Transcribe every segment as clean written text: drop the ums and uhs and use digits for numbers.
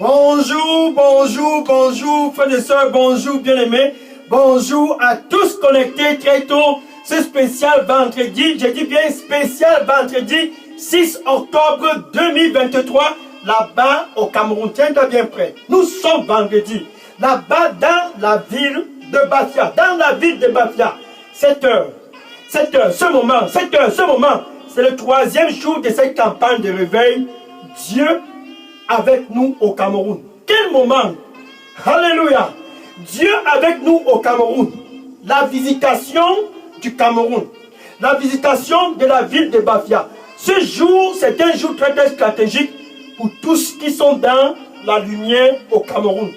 Bonjour, bonjour, bonjour, frères et sœurs, bonjour, bien-aimés. Bonjour à tous connectés très tôt. Ce spécial vendredi, je dis bien spécial vendredi 6 octobre 2023, là-bas au Cameroun. Tiens-toi bien prêt. Nous sommes vendredi, là-bas dans la ville de Bafia, cette heure, ce moment, c'est le troisième jour de cette campagne de réveil. Dieu avec nous au Cameroun. Quel moment! Alléluia! Dieu avec nous au Cameroun. La visitation du Cameroun. La visitation de la ville de Bafia. Ce jour, c'est un jour très, très stratégique pour tous qui sont dans la lumière au Cameroun.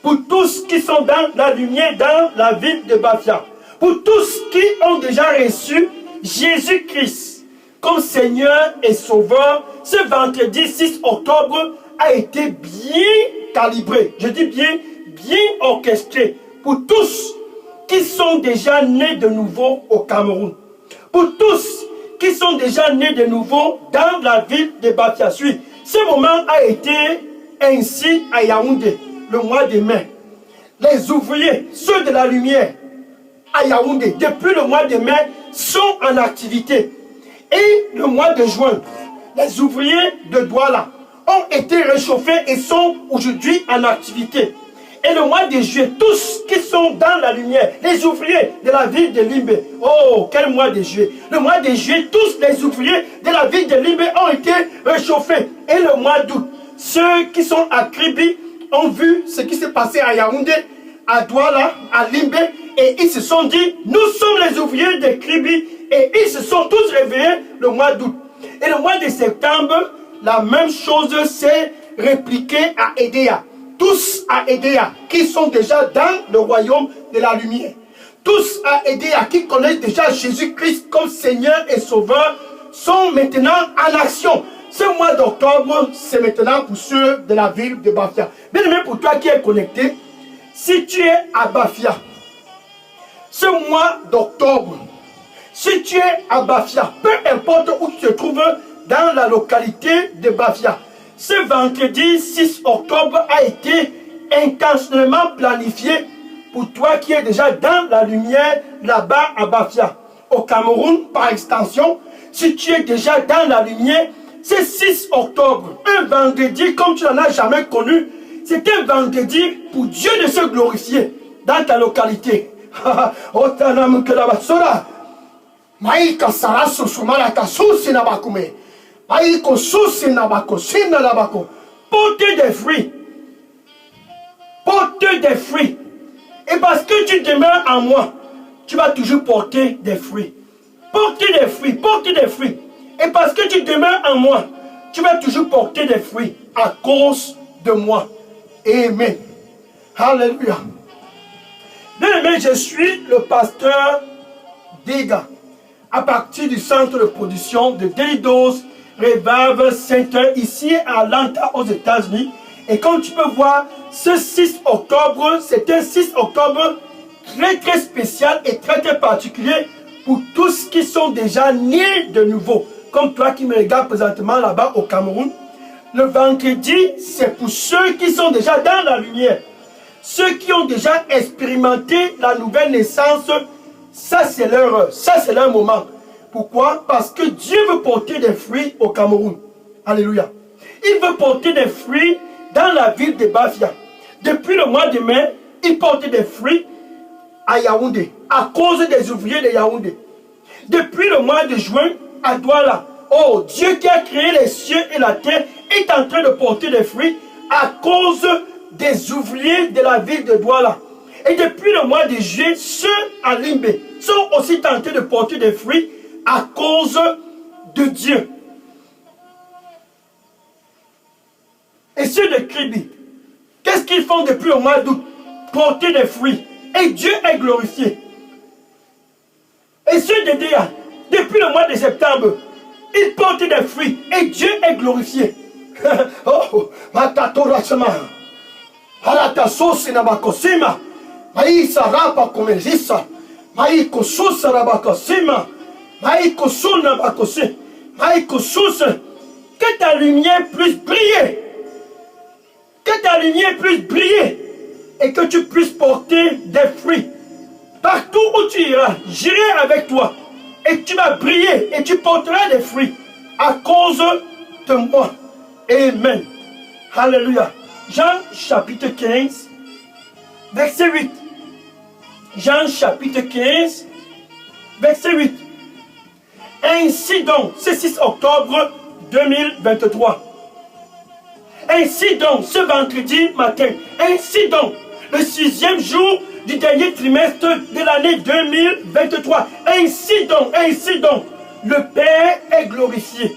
Pour tous qui sont dans la lumière dans la ville de Bafia. Pour tous qui ont déjà reçu Jésus-Christ comme Seigneur et Sauveur, ce vendredi 6 octobre a été bien calibré, je dis bien orchestré pour tous qui sont déjà nés de nouveau au Cameroun. Pour tous qui sont déjà nés de nouveau dans la ville de Bafia. Ce moment a été ainsi à Yaoundé, le mois de mai. Les ouvriers, ceux de la lumière, à Yaoundé, depuis le mois de mai, sont en activité. Et le mois de juin, les ouvriers de Douala ont été réchauffés et sont aujourd'hui en activité. Et le mois de juillet, tous qui sont dans la lumière, les ouvriers de la ville de Limbe, oh, quel mois de juillet! Le mois de juillet, tous les ouvriers de la ville de Limbe ont été réchauffés. Et le mois d'août, ceux qui sont à Kribi ont vu ce qui s'est passé à Yaoundé, à Douala, à Limbe, et ils se sont dit, nous sommes les ouvriers de Kribi, et ils se sont tous réveillés le mois d'août. Et le mois de septembre, la même chose s'est répliquée à Edea. Tous à Edea qui sont déjà dans le royaume de la lumière. Tous à Edea qui connaissent déjà Jésus-Christ comme Seigneur et Sauveur sont maintenant en action. Ce mois d'octobre, c'est maintenant pour ceux de la ville de Bafia. Bien aimé, pour toi qui es connecté, si tu es à Bafia, ce mois d'octobre, si tu es à Bafia, peu importe où tu te trouves dans la localité de Bafia, ce vendredi 6 octobre a été intentionnellement planifié pour toi qui es déjà dans la lumière là-bas à Bafia. Au Cameroun, par extension, si tu es déjà dans la lumière, ce 6 octobre, un vendredi comme tu n'en as jamais connu, c'est un vendredi pour Dieu de se glorifier dans ta localité. Maïka sarasu sumaraka susi nabakume. Maïko susi nabako sina nabako. Portez des fruits. Portez des fruits. Et parce que tu demeures en moi, tu vas toujours porter des fruits. Portez des fruits, portez des fruits. Et parce que tu demeures en moi, tu vas toujours porter des fruits à cause de moi. Amen. Alléluia. Bien aimé, je suis le pasteur Dega, à partir du centre de production de Daily Dose Revival Center ici à Atlanta aux États-Unis. Et comme tu peux voir, ce 6 octobre, c'est un 6 octobre très très spécial et très très particulier pour tous qui sont déjà nés de nouveau. Comme toi qui me regardes présentement là-bas au Cameroun. Le vendredi, c'est pour ceux qui sont déjà dans la lumière. Ceux qui ont déjà expérimenté la nouvelle naissance. Ça, c'est leur heure. Ça, c'est leur moment. Pourquoi? Parce que Dieu veut porter des fruits au Cameroun. Alléluia. Il veut porter des fruits dans la ville de Bafia. Depuis le mois de mai, il porte des fruits à Yaoundé, à cause des ouvriers de Yaoundé. Depuis le mois de juin, à Douala, oh, Dieu qui a créé les cieux et la terre est en train de porter des fruits à cause des ouvriers de la ville de Douala. Et depuis le mois de juillet, ceux à Limbe sont aussi tentés de porter des fruits à cause de Dieu. Et ceux de Kribi, qu'est-ce qu'ils font depuis le mois d'août? Porter des fruits. Et Dieu est glorifié. Et ceux de Déa, depuis le mois de septembre, ils portent des fruits. Et Dieu est glorifié. Oh, matatorasema. Haratasosi nabakosima. Maïsa rapa komezisa. Maïko susa rabakosima. Maïko suna bakose. Maïko susa. Que ta lumière puisse briller. Que Que ta lumière puisse briller et que tu puisses porter des fruits. Partout où tu iras, j'irai avec toi. Et tu vas briller et tu porteras des fruits à cause de moi. Amen. Alléluia. Jean chapitre 15, verset 8. Jean chapitre 15, verset 8. Ainsi donc, c'est 6 octobre 2023. Ainsi donc, ce vendredi matin, ainsi donc, le 6e jour du dernier trimestre de l'année 2023. Ainsi donc, le Père est glorifié.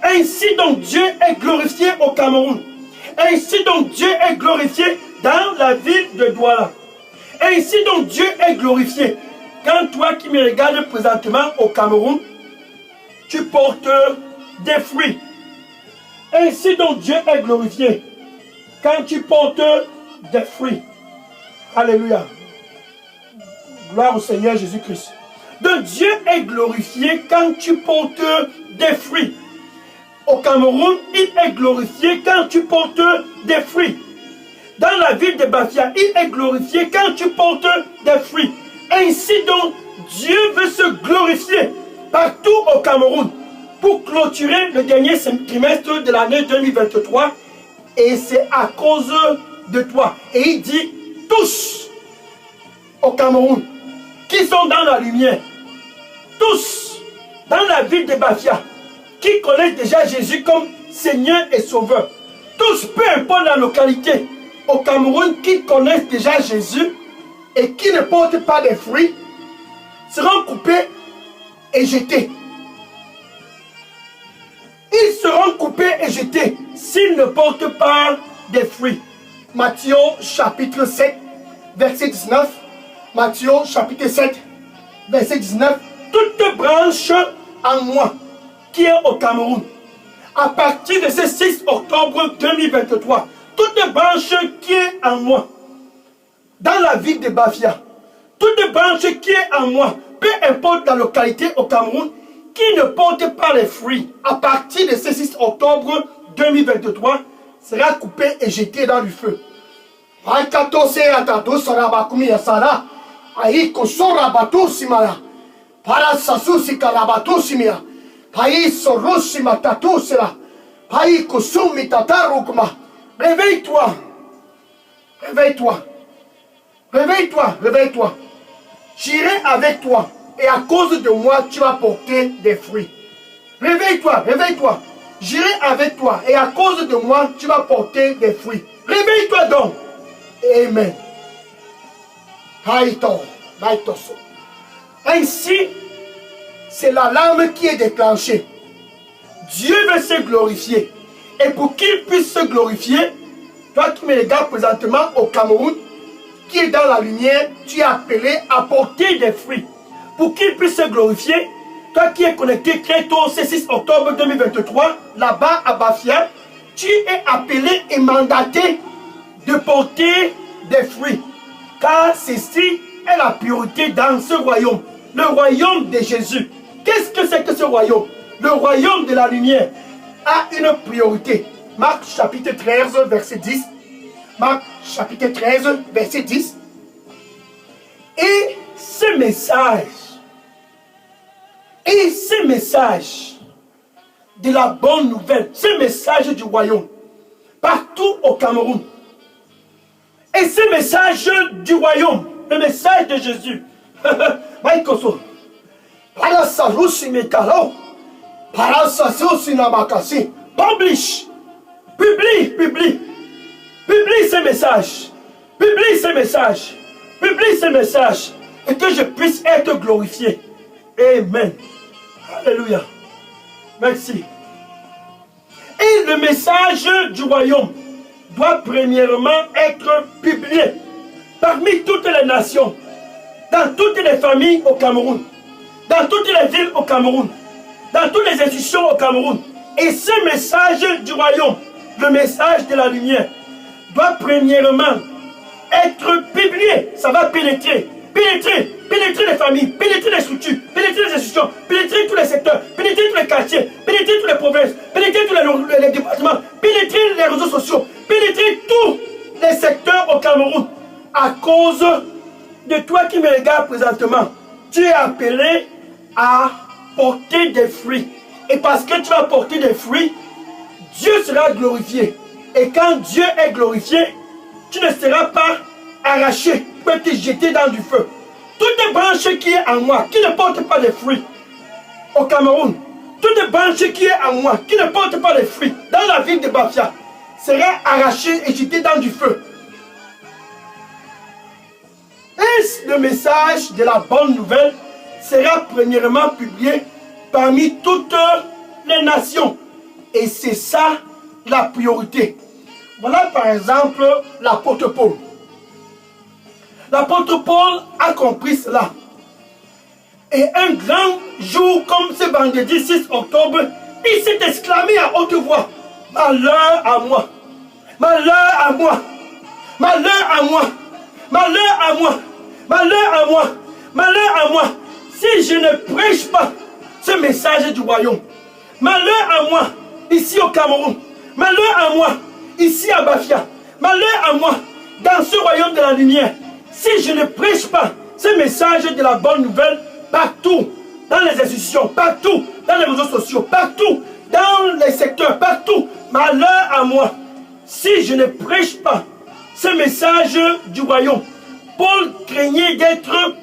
Ainsi donc, Dieu est glorifié au Cameroun. Ainsi donc, Dieu est glorifié dans la ville de Douala. Ainsi donc, Dieu est glorifié. Quand toi qui me regardes présentement au Cameroun, tu portes des fruits. Ainsi donc, Dieu est glorifié quand tu portes des fruits. Alléluia. Gloire au Seigneur Jésus-Christ. Donc Dieu est glorifié quand tu portes des fruits. Au Cameroun, il est glorifié quand tu portes des fruits. Dans la ville de Bafia, il est glorifié quand tu portes des fruits. Ainsi donc, Dieu veut se glorifier partout au Cameroun pour clôturer le dernier trimestre de l'année 2023. Et c'est à cause de toi. Et il dit, tous au Cameroun qui sont dans la lumière, tous dans la ville de Bafia, qui connaissent déjà Jésus comme Seigneur et Sauveur, tous, peu importe la localité, au Cameroun, qui connaissent déjà Jésus et qui ne portent pas de fruits, seront coupés et jetés. Ils seront coupés et jetés s'ils ne portent pas de fruits. Matthieu chapitre 7, verset 19. Matthieu chapitre 7, verset 19. Toute branche en moi qui est au Cameroun, à partir de ce 6 octobre 2023, toute branche qui est en moi, dans la ville de Bafia, toute branche qui est en moi, peu importe la localité au Cameroun, qui ne porte pas les fruits, à partir de ce 6 octobre 2023, sera coupé et jeté dans le feu. Réveille-toi, réveille-toi, réveille-toi, réveille-toi. J'irai avec toi et à cause de moi, tu vas porter des fruits. Réveille-toi, réveille-toi. J'irai avec toi et à cause de moi, tu vas porter des fruits. Réveille-toi donc. Amen. Ainsi, c'est l'alarme qui est déclenchée. Dieu veut se glorifier. Et pour qu'il puisse se glorifier, toi qui me regardes présentement au Cameroun, qui est dans la lumière, tu es appelé à porter des fruits. Pour qu'il puisse se glorifier, toi qui es connecté très tôt, ce 6 octobre 2023, là-bas à Bafia, tu es appelé et mandaté de porter des fruits. Car ceci est la priorité dans ce royaume. Le royaume de Jésus. Qu'est-ce que c'est que ce royaume? Le royaume de la lumière a une priorité. Marc chapitre 13, verset 10. Marc chapitre 13, verset 10. Et ce message de la bonne nouvelle, ce message du royaume, partout au Cameroun, et ce message du royaume, le message de Jésus, publie ce message, publie ce message, publie ce message, et que je puisse être glorifié. Amen. Alléluia. Merci. Et le message du royaume doit premièrement être publié parmi toutes les nations, dans toutes les familles au Cameroun, dans toutes les villes au Cameroun, dans toutes les institutions au Cameroun. Et ce message du royaume, le message de la lumière, doit premièrement être publié. Ça va pénétrer les familles, pénétrer les structures, pénétrer les institutions, pénétrer tous les secteurs, pénétrer tous les quartiers, pénétrer toutes les provinces, pénétrer tous les départements, pénétrer les réseaux sociaux, pénétrer tous les secteurs au Cameroun. À cause de toi qui me regardes présentement, tu es appelé à porter des fruits. Et parce que tu vas porter des fruits, Dieu sera glorifié. Et quand Dieu est glorifié, tu ne seras pas arraché, peut être jeté dans du feu. Toutes les branches qui est en moi, qui ne portent pas de fruits au Cameroun, toutes les branches qui est en moi, qui ne portent pas de fruits dans la ville de Bafia, sera arrachée et jetée dans du feu. Et le message de la bonne nouvelle sera premièrement publié parmi toutes les nations. Et c'est ça la priorité. Voilà par exemple l'apôtre Paul. L'apôtre Paul a compris cela. Et un grand jour comme ce vendredi 6 octobre, il s'est exclamé à haute voix: malheur à moi, malheur à moi, malheur à moi, malheur à moi, malheur à moi, malheur à moi, si je ne prêche pas ce message du royaume. Malheur à moi, ici au Cameroun. Malheur à moi, ici à Bafia. Malheur à moi, dans ce royaume de la lumière. Si je ne prêche pas ce message de la bonne nouvelle partout, dans les institutions, partout, dans les réseaux sociaux, partout, dans les secteurs, partout. Malheur à moi, si je ne prêche pas ce message du royaume. Paul craignait d'être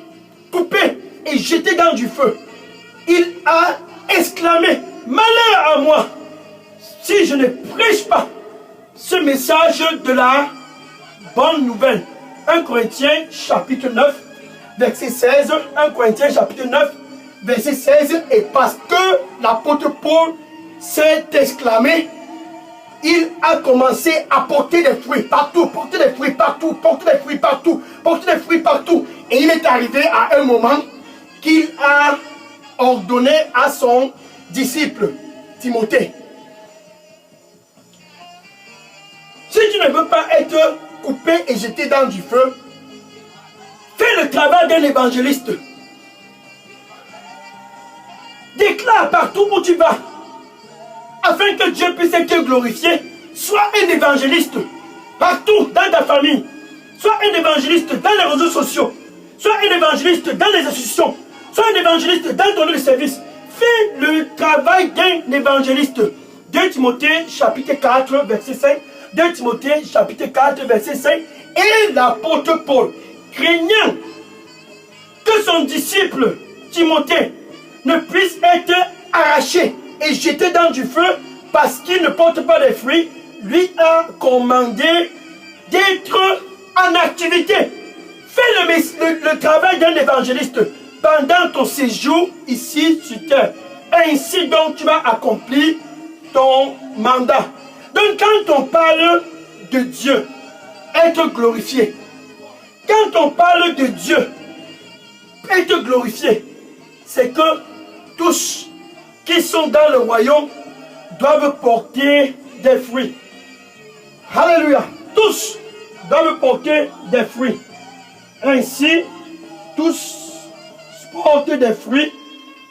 coupé et jeté dans du feu. Il a exclamé: malheur à moi, si je ne prêche pas ce message de la bonne nouvelle. 1 Corinthiens chapitre 9, verset 16. 1 Corinthiens chapitre 9, verset 16. Et parce que l'apôtre Paul s'est exclamé, il a commencé à porter des fruits partout, porter des fruits partout, porter des fruits partout, porter des fruits partout. Et il est arrivé à un moment qu'il a ordonné à son disciple Timothée: si tu ne veux pas être coupé et jeté dans du feu, fais le travail d'un évangéliste. Déclare partout où tu vas, afin que Dieu puisse être glorifié. Sois un évangéliste partout dans ta famille. Sois un évangéliste dans les réseaux sociaux. Sois un évangéliste dans les institutions. Sois un évangéliste dans ton lieu de service. Fais le travail d'un évangéliste. 2 Timothée chapitre 4 verset 5. 2 Timothée chapitre 4 verset 5. Et l'apôtre Paul, craignant que son disciple Timothée ne puisse être arraché et jeté dans du feu parce qu'il ne porte pas de fruits, lui a commandé d'être en activité. Fais le travail d'un évangéliste pendant ton séjour ici sur terre. Ainsi donc tu vas accomplir ton mandat. Donc quand on parle de Dieu, être glorifié. Quand on parle de Dieu, être glorifié, c'est que tous qui sont dans le royaume doivent porter des fruits. Alléluia. Tous doivent porter des fruits. Ainsi, tous portent des fruits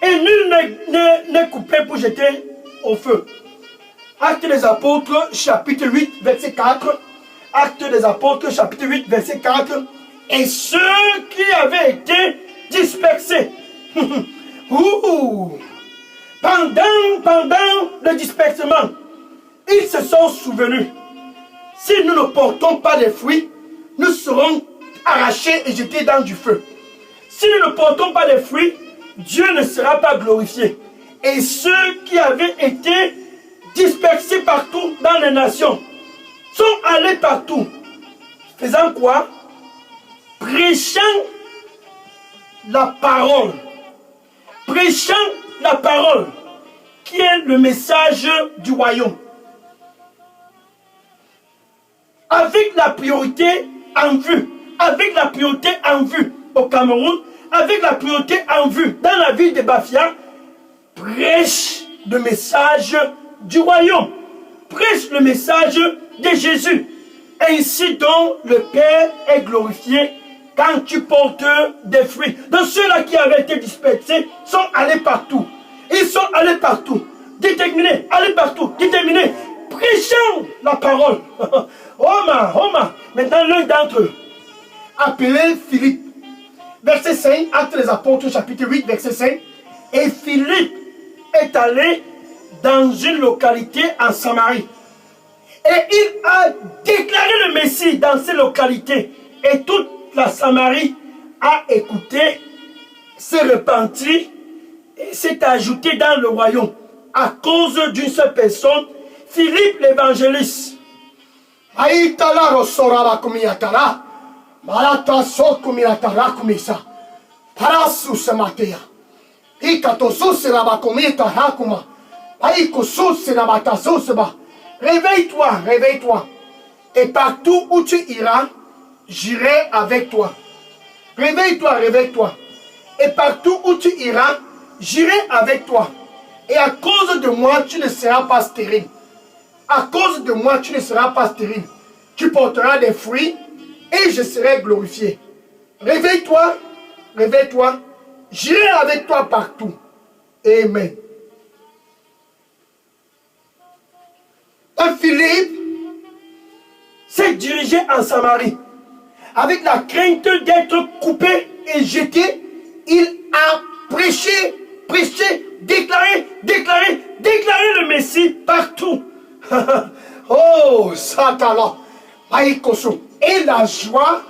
et nul n'est coupé pour jeter au feu. Actes des Apôtres, chapitre 8, verset 4. Actes des Apôtres, chapitre 8, verset 4. Et ceux qui avaient été dispersés. Pendant le dispersement, ils se sont souvenus. Si nous ne portons pas de fruits, nous serons arrachés et jetés dans du feu. Si nous ne portons pas de fruits, Dieu ne sera pas glorifié. Et ceux qui avaient été dispersés partout dans les nations sont allés partout. Faisant quoi? Prêchant la parole. Prêchant la parole, qui est le message du royaume. Avec la priorité en vue. Avec la priorité en vue au Cameroun. Avec la priorité en vue dans la ville de Bafia. Prêche le message du royaume. Prêche le message de Jésus. Ainsi donc le Père est glorifié quand tu portes des fruits. Donc ceux-là qui avaient été dispersés sont allés partout. Ils sont allés partout. Déterminés, allés partout, déterminés. Prêchant la parole. Maintenant, l'un d'entre eux, appelé Philippe, verset 5, Actes des Apôtres, chapitre 8, verset 5. Et Philippe est allé dans une localité en Samarie. Et il a déclaré le Messie dans ces localités. Et toute la Samarie a écouté, s'est repentie et s'est ajoutée dans le royaume. À cause d'une seule personne, Philippe l'évangéliste. Aïtala rosoraba kumiatara. Malata so kumiatara kumisa. Parasus matea. Ikatosus rabakomita hakuma. Aïkosus rabatasusba. Réveille-toi, réveille-toi. Et partout où tu iras, j'irai avec toi. Réveille-toi, réveille-toi. Et partout où tu iras, j'irai avec toi. Et à cause de moi, tu ne seras pas stérile. À cause de moi, tu ne seras pas stérile. Tu porteras des fruits et je serai glorifié. Réveille-toi, réveille-toi. J'irai avec toi partout. Amen. Philippe s'est dirigé en Samarie. Avec la crainte d'être coupé et jeté, il a prêché, déclaré le Messie partout. Oh, Satala, Maïkoso. Et la joie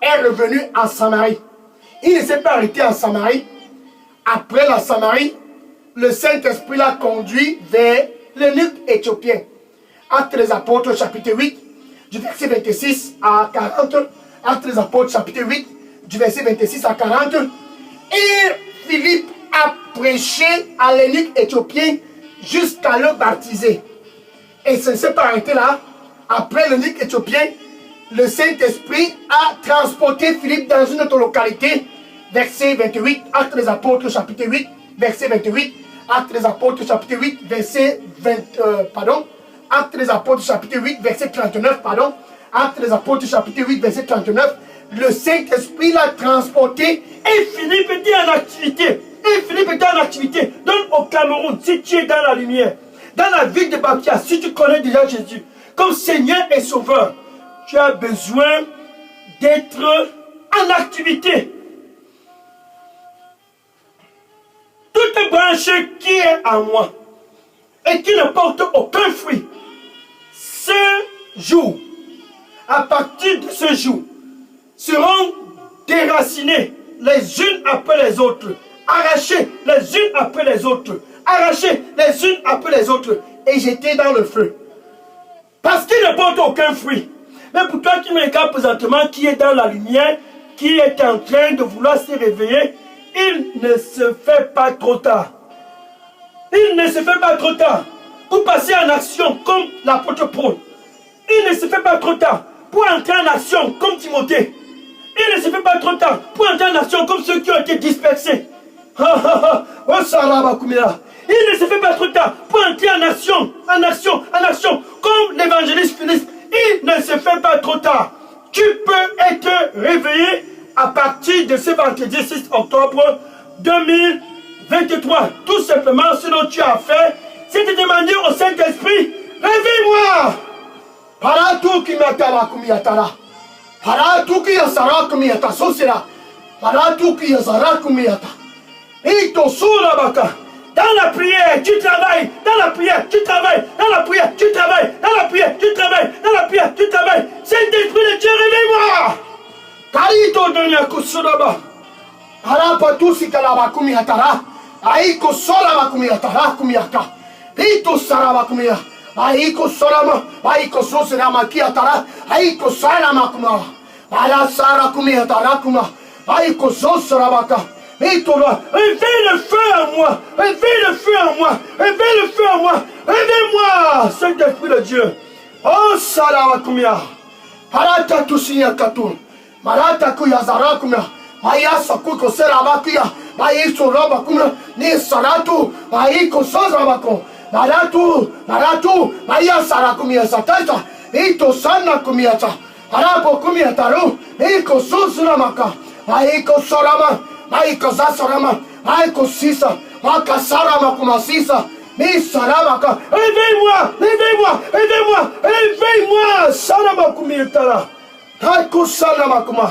est revenue en Samarie. Il ne s'est pas arrêté en Samarie. Après la Samarie, le Saint-Esprit l'a conduit vers l'eunuque éthiopien. Actes des Apôtres, chapitre 8, du verset 26 à 40. Actes des Apôtres, chapitre 8, du verset 26 à 40. Et Philippe a prêché à l'eunuque éthiopien jusqu'à le baptiser. Et ça ne s'est pas arrêté là. Après l'eunuque éthiopien, le Saint-Esprit a transporté Philippe dans une autre localité. Verset 28, Actes des Apôtres, chapitre 8, verset 28. Actes des Apôtres, chapitre 8, verset 20, Actes des Apôtres, chapitre 8, verset 39, Actes des Apôtres, chapitre 8, verset 39. Le Saint-Esprit l'a transporté et Philippe était en activité. Donc au Cameroun, si tu es dans la lumière, dans la ville de Bakia, si tu connais déjà Jésus comme Seigneur et Sauveur, tu as besoin d'être en activité. Toute branche qui est en moi et qui ne porte aucun fruit, ce jour, à partir de ce jour, seront déracinées les unes après les autres, arrachées les unes après les autres, arrachées les unes après les autres et jetées dans le feu. Parce qu'ils ne portent aucun fruit. Mais pour toi qui me regarde présentement, qui est dans la lumière, qui est en train de vouloir se réveiller, il ne se fait pas trop tard. Il ne se fait pas trop tard pour passer en action comme l'apôtre Paul. Il ne se fait pas trop tard pour entrer en action comme Timothée. Il ne se fait pas trop tard pour entrer en action comme ceux qui ont été dispersés. Il ne se fait pas trop tard pour entrer en action comme l'évangéliste Philippe. Il ne se fait pas trop tard. Tu peux être réveillé à partir de ce vendredi 6 octobre 2023. Tout simplement, ce dont tu as fait, c'est de demander au Saint-Esprit, réveille-moi. Paratu qui m'attara kumiatara. Paratu qui yasara kumiata sosira. Paratu qui yasara kumiata. Ito sura baka. Dans la prière, tu travailles. Dans la prière, tu travailles. Dans la prière, tu travailles. Dans la prière, tu travailles. Dans la prière, tu travailles. Saint-Esprit de Dieu, réveille-moi. Karito donya kusuraba. Parapatu sikalaba kumiatara. Aiko solaba kumiatara kumiata. Ito saraba kumia. Aiko sorama. Aiko sosirama kiatara. Aiko sarama kuma. Para sara kumiatara kuma. Aiko sosorabaka. Et toi, réveille le feu en moi, réveille le feu en moi, réveille le feu en moi, réveille-moi, Saint-Esprit de Dieu. Oh, Salawakumia, Parata Tusiya Katou, Marata Kuyazara Kumia, Maya Sakuko Serabakia, Maïso Rabakumia, Ni Saratu, Maïko Sozabako, Maratu, Maya Sarakumia Satata, Ito Sana Kumiata, Arapo Kumiataru, Iko Susuramaka, Maïko Sorama. Maïko Zasarama, Maïko Sisa, Makasarama Kumasisa, Misaramaka. Réveille-moi, réveille-moi, réveille-moi, réveille-moi. Sana makumitara. Haiko sana makuma.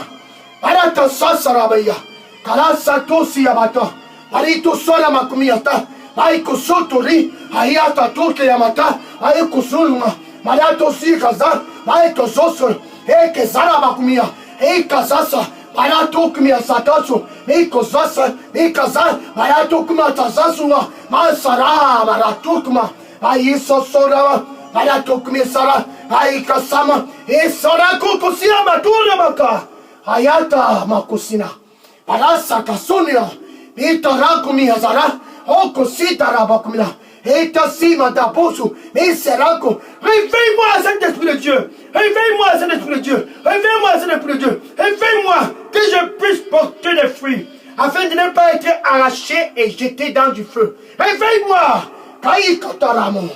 Arata sasarabaya. Karasa tosi yamata. Arito sana makumiata. Haiko sotori. Hayata toke yamata. Haiko sulma. Marato si kaza. Haiko soso. Eke zara makumia. Eka sasa. Marato kumia satasu. Eko sasa. Eka za. Marato kumia tazasua. Masara marato kuma. Aiso sorama. Marato kumia sara. Aika sama. Esara kukusia matura maka. Hayata makusina. Parasa kasunia. Itara kumia zara. Oko sitara bakumina. Et sima d'aposu, mais serako. Réveille-moi, Saint-Esprit de Dieu. Réveille-moi, Saint-Esprit de Dieu. Réveille-moi, Saint-Esprit de Dieu. Réveille-moi, que je puisse porter des fruits, afin de ne pas être arraché et jeté dans du feu. Réveille-moi. Kai kataramo.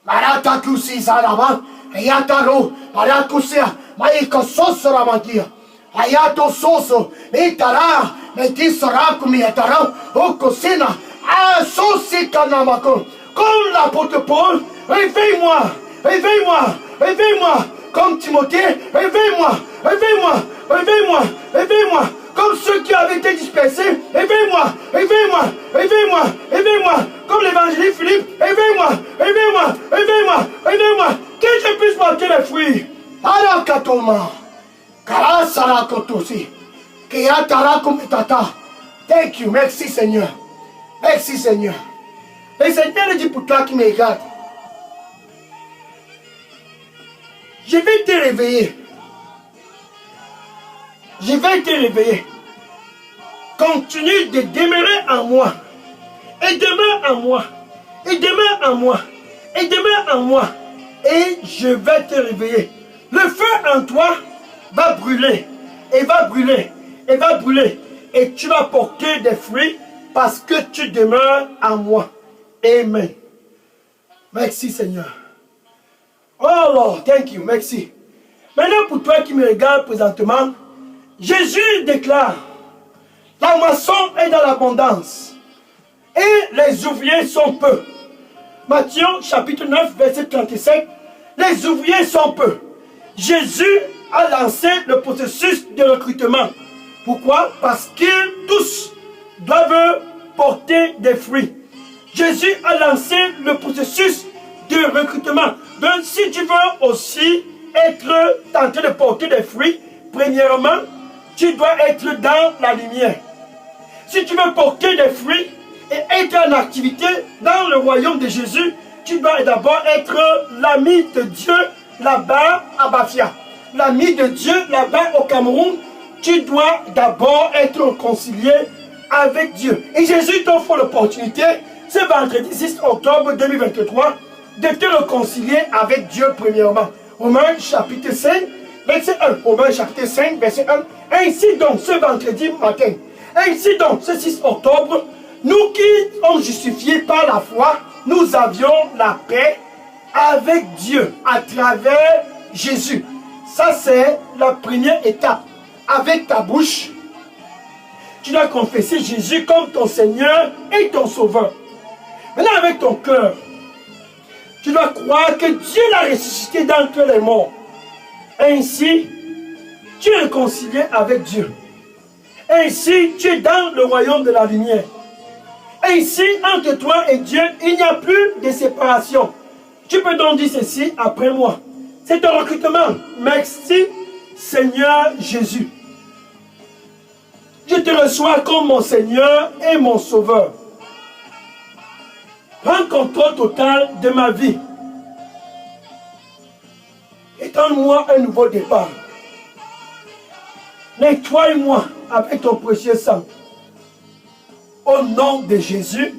Marata kusi zarama. Yataro. Marakusia. Maika sosaramantia. Ayato soso. Metara. Metisara kumiatara. Okosina. Ah, sosi kanamako. Comme l'apôtre Paul, réveille-moi, réveille-moi, réveille-moi, comme Timothée, réveille-moi, réveille-moi, réveille-moi, réveille-moi, comme ceux qui avaient été dispersés, réveille-moi, réveille-moi, réveille-moi, réveille-moi, comme l'évangéliste Philippe, réveille-moi, réveille-moi, réveille-moi, réveille-moi, que je puisse porter les fruits. Arakatoma, Karasarakotosi, Kiyatarakumitata. Thank you, merci Seigneur, merci Seigneur. Le Seigneur dit pour toi qui me regarde, je vais te réveiller. Je vais te réveiller. Continue de demeurer en moi. Et demeure en moi. Et demeure en moi. Et demeure en moi. Et je vais te réveiller. Le feu en toi va brûler. Et va brûler. Et va brûler. Et tu vas porter des fruits parce que tu demeures en moi. Amen. Merci Seigneur. Oh Lord, thank you, merci. Maintenant pour toi qui me regardes présentement, Jésus déclare, la moisson est dans l'abondance et les ouvriers sont peu. Matthieu chapitre 9 verset 37, les ouvriers sont peu. Jésus a lancé le processus de recrutement. Pourquoi? Parce qu'ils tous doivent porter des fruits. Jésus a lancé le processus de recrutement. Donc, si tu veux aussi être tenté de porter des fruits, premièrement, tu dois être dans la lumière. Si tu veux porter des fruits et être en activité dans le royaume de Jésus, tu dois d'abord être l'ami de Dieu là-bas à Bafia. L'ami de Dieu là-bas au Cameroun, tu dois d'abord être réconcilié avec Dieu. Et Jésus t'offre l'opportunité, ce vendredi 6 octobre 2023, de te réconcilier avec Dieu premièrement. Romains chapitre 5, verset 1. Romains chapitre 5, verset 1. Ainsi donc, ce vendredi matin, ainsi donc, ce 6 octobre, nous qui sommes justifiés par la foi, nous avions la paix avec Dieu à travers Jésus. Ça, c'est la première étape. Avec ta bouche, tu dois confesser Jésus comme ton Seigneur et ton Sauveur. Maintenant, avec ton cœur, tu dois croire que Dieu l'a ressuscité d'entre les morts. Ainsi, tu es réconcilié avec Dieu. Ainsi, tu es dans le royaume de la lumière. Ainsi, entre toi et Dieu, il n'y a plus de séparation. Tu peux donc dire ceci après moi. C'est un recrutement. Merci, Seigneur Jésus. Je te reçois comme mon Seigneur et mon Sauveur. Prends contrôle total de ma vie. Et donne-moi un nouveau départ. Nettoie-moi avec ton précieux sang. Au nom de Jésus,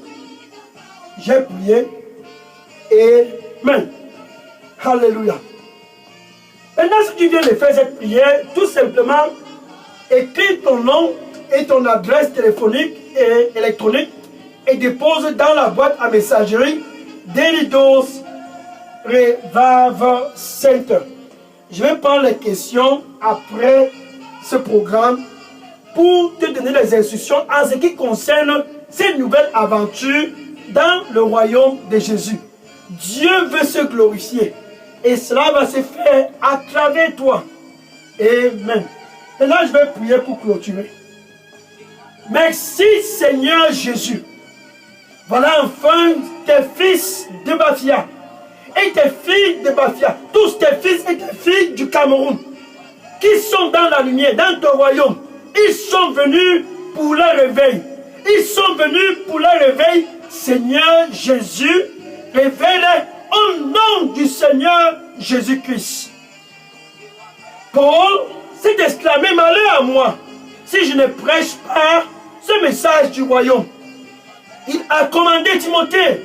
j'ai prié. Amen. Alléluia. Maintenant, si tu viens de faire cette prière, tout simplement, écris ton nom et ton adresse téléphonique et électronique et dépose dans la boîte à messagerie Delidos Revival Center. Je vais prendre les questions après ce programme pour te donner les instructions en ce qui concerne cette nouvelle aventure dans le royaume de Jésus. Dieu veut se glorifier. Et cela va se faire à travers toi. Amen. Maintenant, je vais prier pour clôturer. Merci Seigneur Jésus. Voilà enfin tes fils de Bafia et tes filles de Bafia, tous tes fils et tes filles du Cameroun, qui sont dans la lumière, dans ton royaume. Ils sont venus pour le réveil. Ils sont venus pour le réveil. Seigneur Jésus, révèle au nom du Seigneur Jésus-Christ. Paul s'est exclamé, malheur à moi, si je ne prêche pas ce message du royaume. Il a commandé Timothée,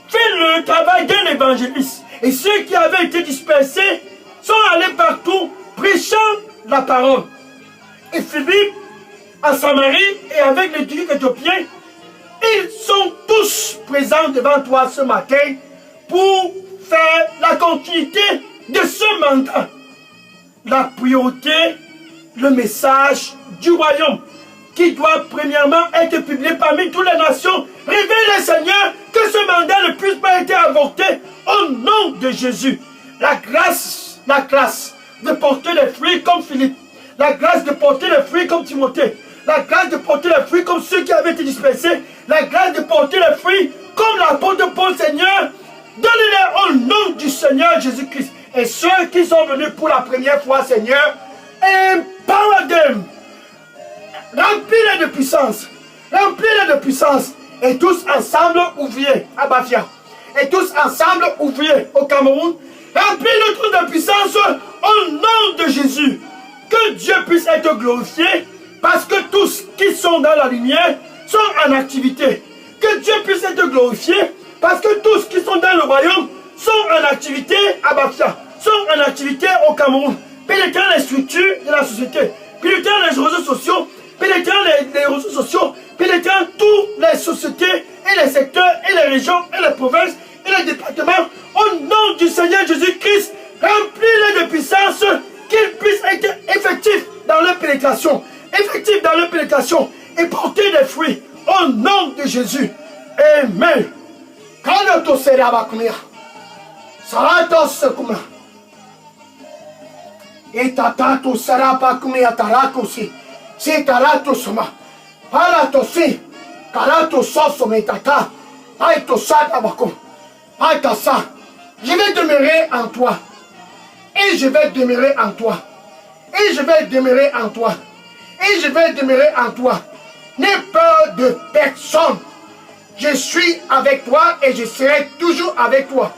fais le travail d'un évangéliste. Et ceux qui avaient été dispersés sont allés partout prêchant la parole. Et Philippe, à Samarie et avec les ducs éthiopiens, ils sont tous présents devant toi ce matin pour faire la continuité de ce mandat. La priorité, le message du royaume qui doit premièrement être publié parmi toutes les nations. Révèle, Seigneur, que ce mandat ne puisse pas être avorté au nom de Jésus. La grâce de porter les fruits comme Philippe. La grâce de porter les fruits comme Timothée. La grâce de porter les fruits comme ceux qui avaient été dispersés. La grâce de porter les fruits comme l'apôtre Paul, Seigneur. Donne-les au nom du Seigneur Jésus-Christ. Et ceux qui sont venus pour la première fois, Seigneur, empower them. Remplis-les de puissance. Remplis-les de puissance. Et tous ensemble ouvriers à Bafia. Et tous ensemble ouvriers au Cameroun. Remplis-les tous de puissance au nom de Jésus. Que Dieu puisse être glorifié. Parce que tous qui sont dans la lumière sont en activité. Que Dieu puisse être glorifié. Parce que tous qui sont dans le royaume sont en activité à Bafia. Sont en activité au Cameroun. Pénétrant les structures de la société. Pénétrant les réseaux sociaux. Pénétrant les réseaux sociaux, pénétrant toutes les sociétés et les secteurs et les régions et les provinces et les départements, au nom du Seigneur Jésus-Christ, remplis-les de puissance, qu'ils puissent être effectifs dans leur pénétration, et porter des fruits, au nom de Jésus. Amen. Et tatato sarapa kumia tarakosi. C'est tarato soma. Parato si. Karato soso metata. Aito sata bako. Aita sa. Je vais demeurer en toi. Et je vais demeurer en toi. Et je vais demeurer en toi. Et je vais demeurer en toi. N'aie peur de personne. Je suis avec toi et je serai toujours avec toi.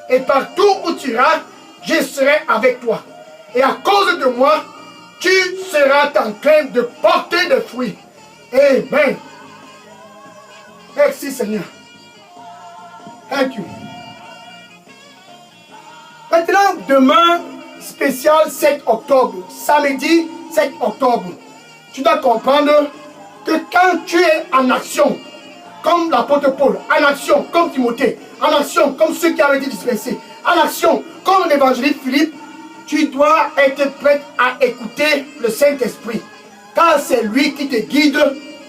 Et partout où tu iras, je serai avec toi. Et à cause de moi, tu seras en train de porter des fruits. Amen. Merci Seigneur. Thank you. Maintenant, demain, spécial 7 octobre, samedi 7 octobre, tu dois comprendre que quand tu es en action, comme l'apôtre Paul, en action comme Timothée, en action comme ceux qui avaient été dispersés, en action comme l'évangéliste Philippe, tu dois être prêt à écouter le Saint-Esprit. Car c'est lui qui te guide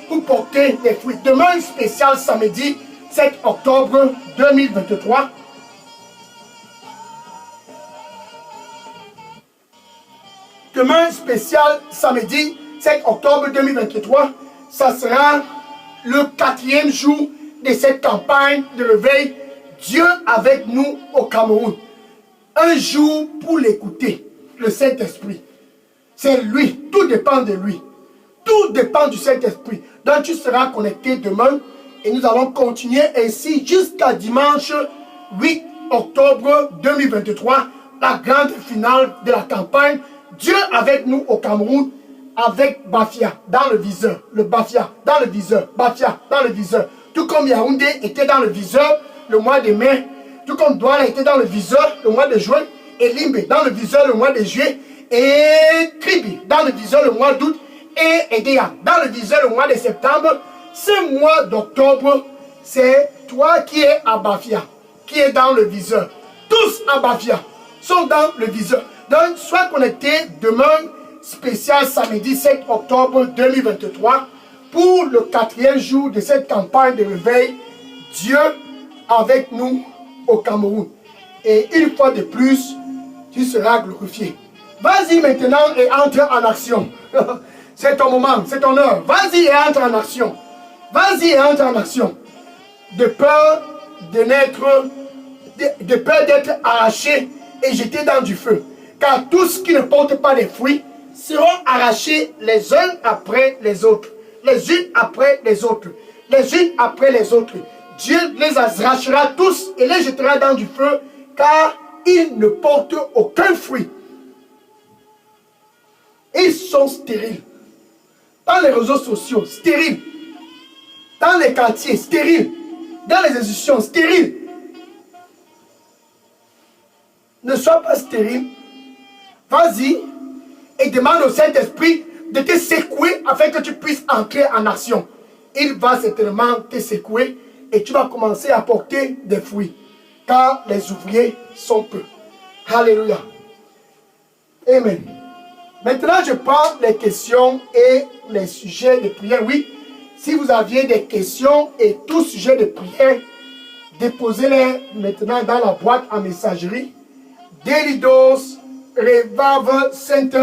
pour porter les fruits. Demain, spécial samedi 7 octobre 2023. Demain, spécial samedi 7 octobre 2023. Ça sera le 4e jour de cette campagne de réveil. Dieu avec nous au Cameroun. Un jour pour l'écouter, le Saint-Esprit. C'est lui, tout dépend de lui. Tout dépend du Saint-Esprit. Donc tu seras connecté demain et nous allons continuer ainsi jusqu'à dimanche 8 octobre 2023, la grande finale de la campagne. Dieu avec nous au Cameroun, avec Bafia dans le viseur, le Bafia dans le viseur, Bafia dans le viseur. Tout comme Yaoundé était dans le viseur le mois de mai, tout comme Douala était dans le viseur le mois de juin, et Limbe dans le viseur le mois de juillet, et Kribi dans le viseur le mois d'août, et Edea dans le viseur le mois de septembre. Ce mois d'octobre, c'est toi qui es à Bafia, qui est dans le viseur. Tous à Bafia sont dans le viseur. Donc, sois connecté demain, spécial samedi 7 octobre 2023, pour le 4e jour de cette campagne de réveil. Dieu avec nous au Cameroun. Et une fois de plus, tu seras glorifié. Vas-y maintenant et entre en action. C'est ton moment, c'est ton heure. Vas-y et entre en action. Vas-y et entre en action. De peur de naître, de peur d'être arraché et jeté dans du feu. Car tous qui ne portent pas les fruits seront arrachés les uns après les autres. Les unes après les autres. Les unes après les autres. Dieu les arrachera tous et les jettera dans du feu, car ils ne portent aucun fruit. Ils sont stériles. Dans les réseaux sociaux, stériles. Dans les quartiers, stériles. Dans les institutions, stériles. Ne sois pas stérile. Vas-y et demande au Saint-Esprit de te secouer afin que tu puisses entrer en action. Il va certainement te secouer et tu vas commencer à porter des fruits. Car les ouvriers sont peu. Alléluia. Amen. Maintenant, je prends les questions et les sujets de prière. Oui, si vous aviez des questions et tout sujet de prière, déposez-les maintenant dans la boîte en messagerie. Délidos, Révave Sainte.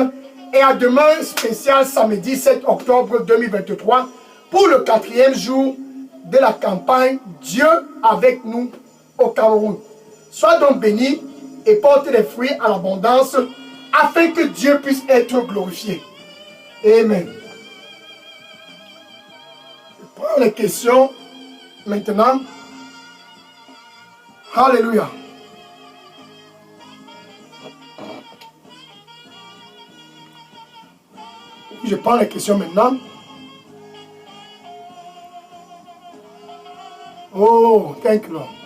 Et à demain spécial samedi 7 octobre 2023 pour le 4e jour de la campagne Dieu avec nous au Cameroun. Sois donc béni et porte des fruits à l'abondance afin que Dieu puisse être glorifié. Amen. Je prends les questions maintenant. Alléluia. Je prends les questions maintenant. Oh, thank you, Lord.